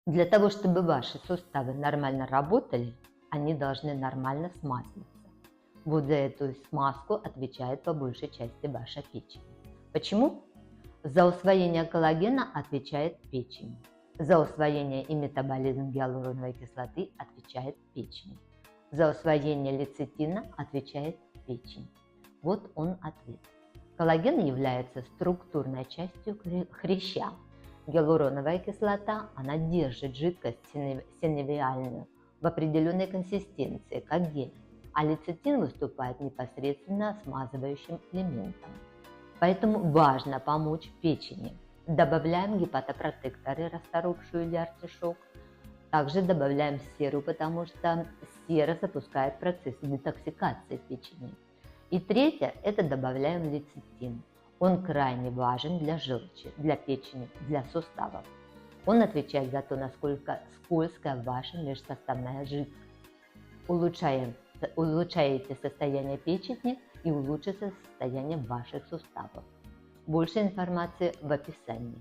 Для того, чтобы ваши суставы нормально работали, они должны нормально смазываться. Вот за эту смазку отвечает по большей части ваша печень. Почему? За усвоение коллагена отвечает печень. За усвоение и метаболизм гиалуроновой кислоты отвечает печень. За усвоение лецитина отвечает печень. Вот он ответ. Коллаген является структурной частью хряща. Гиалуроновая кислота, она держит жидкость синовиальную в определенной консистенции, как гель, а лецитин выступает непосредственно смазывающим элементом. Поэтому важно помочь печени. Добавляем гепатопротекторы, расторопшую или артишок. Также добавляем серу, потому что сера запускает процесс детоксикации печени. И третье – это добавляем лецитин. Он крайне важен для желчи, для печени, для суставов. Он отвечает за то, насколько скользкая ваша межсоставная жидкость. Улучшаете состояние печени и улучшится состояние ваших суставов. Больше информации в описании.